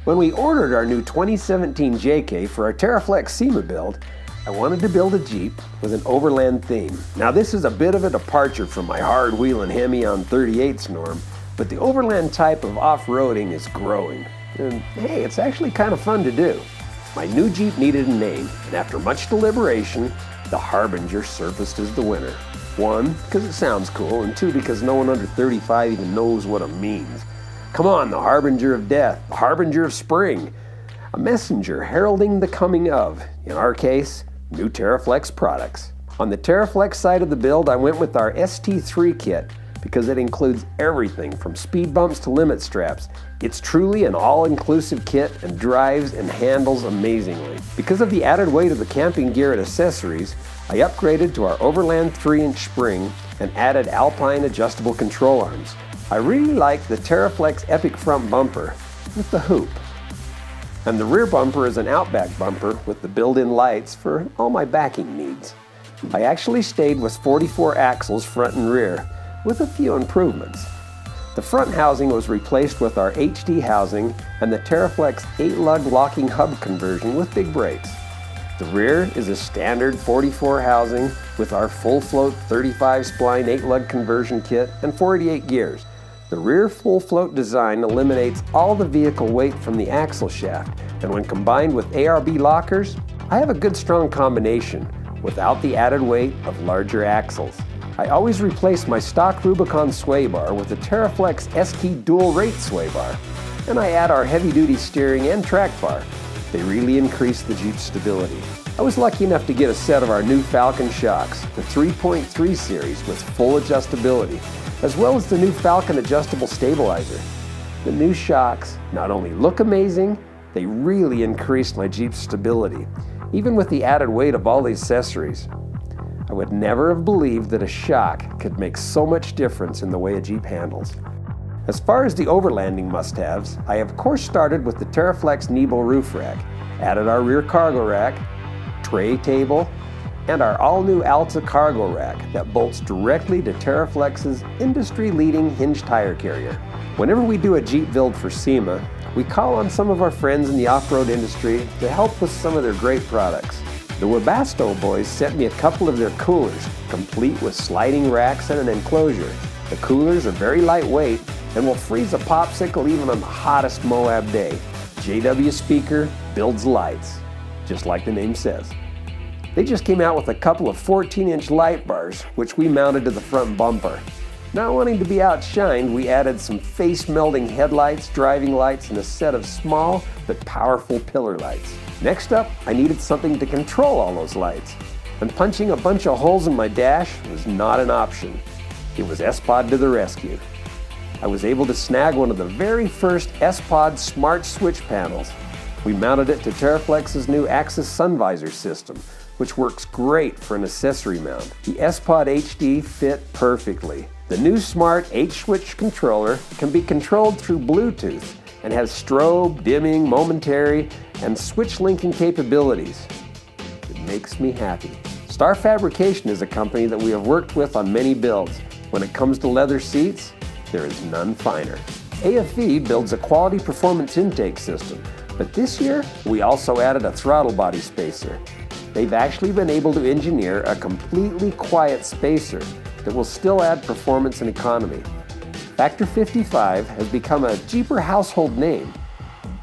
When we ordered our new 2017 JK for our TeraFlex SEMA build, I wanted to build a Jeep with an overland theme. Now this is a bit of a departure from my hard-wheeling Hemi on 38s norm, but the overland type of off-roading is growing. And hey, it's actually kind of fun to do. My new Jeep needed a name, and after much deliberation, the Harbinger surfaced as the winner. 1, because it sounds cool, and 2, because no one under 35 even knows what it means. Come on, the Harbinger of death, the Harbinger of spring. A messenger heralding the coming of, in our case, new TeraFlex products. On the TeraFlex side of the build, I went with our ST3 kit because it includes everything from speed bumps to limit straps. It's truly an all-inclusive kit and drives and handles amazingly. Because of the added weight of the camping gear and accessories, I upgraded to our Overland 3-inch spring and added Alpine adjustable control arms. I really like the TeraFlex Epic front bumper with the hoop. And the rear bumper is an Outback bumper with the built-in lights for all my backing needs. I actually stayed with 44 axles front and rear, with a few improvements. The front housing was replaced with our HD housing and the TeraFlex 8-lug locking hub conversion with big brakes. The rear is a standard 44 housing with our full float 35 spline 8-lug conversion kit and 48 gears. The rear full float design eliminates all the vehicle weight from the axle shaft, and when combined with ARB lockers, I have a good strong combination without the added weight of larger axles. I always replace my stock Rubicon sway bar with the TeraFlex S-Key dual rate sway bar, and I add our heavy-duty steering and track bar. They really increase the Jeep's stability. I was lucky enough to get a set of our new Falcon shocks, the 3.3 series with full adjustability, as well as the new Falcon adjustable stabilizer. The new shocks not only look amazing, they really increased my Jeep's stability, even with the added weight of all the accessories. I would never have believed that a shock could make so much difference in the way a Jeep handles. As far as the overlanding must-haves, I of course started with the TeraFlex Nebo roof rack, added our rear cargo rack, tray table, and our all-new Alta cargo rack that bolts directly to TeraFlex's industry-leading hinge tire carrier. Whenever we do a Jeep build for SEMA, we call on some of our friends in the off-road industry to help with some of their great products. The Webasto boys sent me a couple of their coolers, complete with sliding racks and an enclosure. The coolers are very lightweight and will freeze a popsicle even on the hottest Moab day. JW Speaker builds lights, just like the name says. They just came out with a couple of 14-inch light bars, which we mounted to the front bumper. Not wanting to be outshined, we added some face-melting headlights, driving lights, and a set of small but powerful pillar lights. Next up, I needed something to control all those lights, and punching a bunch of holes in my dash was not an option. It was S-Pod to the rescue. I was able to snag one of the very first S-Pod smart switch panels. We mounted it to TeraFlex's new Axis sun visor system, which works great for an accessory mount. The S-Pod HD fit perfectly. The new smart H-switch controller can be controlled through Bluetooth and has strobe, dimming, momentary, and switch linking capabilities. It makes me happy. Star Fabrication is a company that we have worked with on many builds. When it comes to leather seats, there is none finer. AFE builds a quality performance intake system, but this year we also added a throttle body spacer. They've actually been able to engineer a completely quiet spacer that will still add performance and economy. Factor 55 has become a Jeeper household name.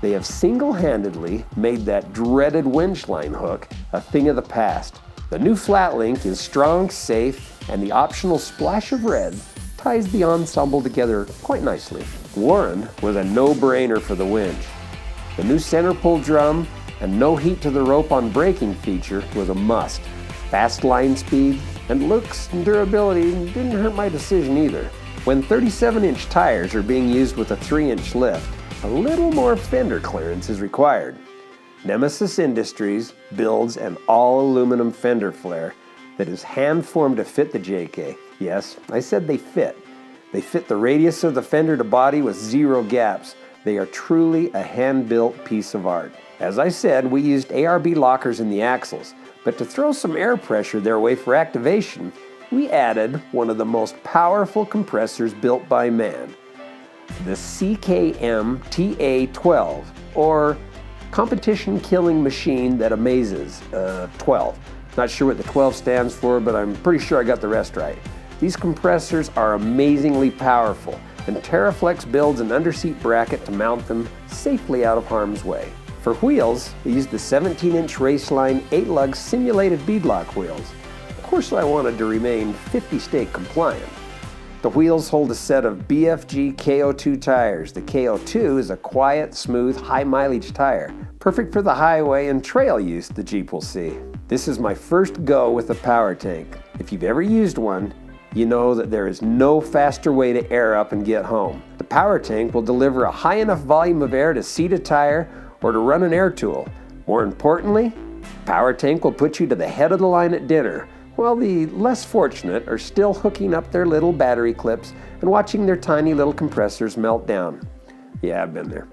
They have single-handedly made that dreaded winch line hook a thing of the past. The new flat link is strong, safe, and the optional splash of red ties the ensemble together quite nicely. Warren was a no-brainer for the winch. The new center pull drum and no heat to the rope on braking feature was a must. Fast line speed and looks and durability didn't hurt my decision either. When 37-inch tires are being used with a 3-inch lift, a little more fender clearance is required. Nemesis Industries builds an all-aluminum fender flare that is hand-formed to fit the JK. Yes, I said they fit. They fit the radius of the fender to body with 0 gaps. They are truly a hand-built piece of art. As I said, we used ARB lockers in the axles, but to throw some air pressure their way for activation, we added one of the most powerful compressors built by man. the CKM TA12, or Competition Killing Machine That Amazes 12. Not sure what the 12 stands for, but I'm pretty sure I got the rest right. These compressors are amazingly powerful, and TeraFlex builds an underseat bracket to mount them safely out of harm's way. For wheels, I used the 17-inch Raceline 8-lug simulated beadlock wheels. Of course, I wanted to remain 50-state compliant. The wheels hold a set of BFG KO2 tires. The KO2 is a quiet, smooth, high-mileage tire, perfect for the highway and trail use the Jeep will see. This is my first go with a power tank. If you've ever used one, you know that there is no faster way to air up and get home. The power tank will deliver a high enough volume of air to seat a tire or to run an air tool. More importantly, the power tank will put you to the head of the line at dinner, while the less fortunate are still hooking up their little battery clips and watching their tiny little compressors melt down. Yeah, I've been there.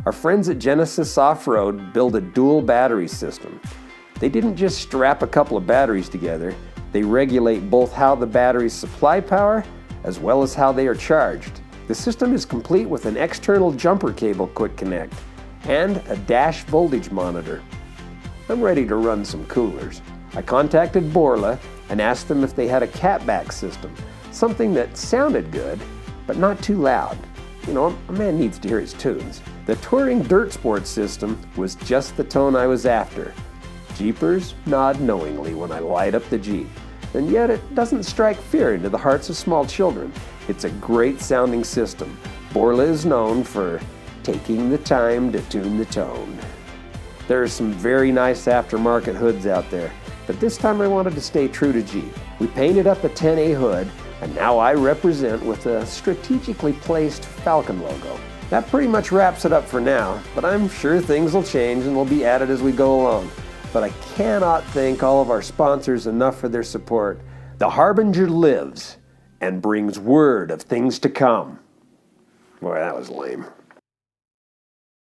Our friends at Genesis Off-Road build a dual battery system. They didn't just strap a couple of batteries together, they regulate both how the batteries supply power as well as how they are charged. The system is complete with an external jumper cable quick connect and a dash voltage monitor. I'm ready to run some coolers. I contacted Borla and asked them if they had a catback system, something that sounded good, but not too loud. You know, a man needs to hear his tunes. The Touring Dirt Sport system was just the tone I was after. Jeepers nod knowingly when I light up the Jeep, and yet it doesn't strike fear into the hearts of small children. It's a great sounding system. Borla is known for taking the time to tune the tone. There are some very nice aftermarket hoods out there, but this time I wanted to stay true to Jeep. We painted up a 10A hood, and now I represent with a strategically placed Falcon logo. That pretty much wraps it up for now, but I'm sure things will change and will be added as we go along. But I cannot thank all of our sponsors enough for their support. The Harbinger lives and brings word of things to come. Boy, that was lame.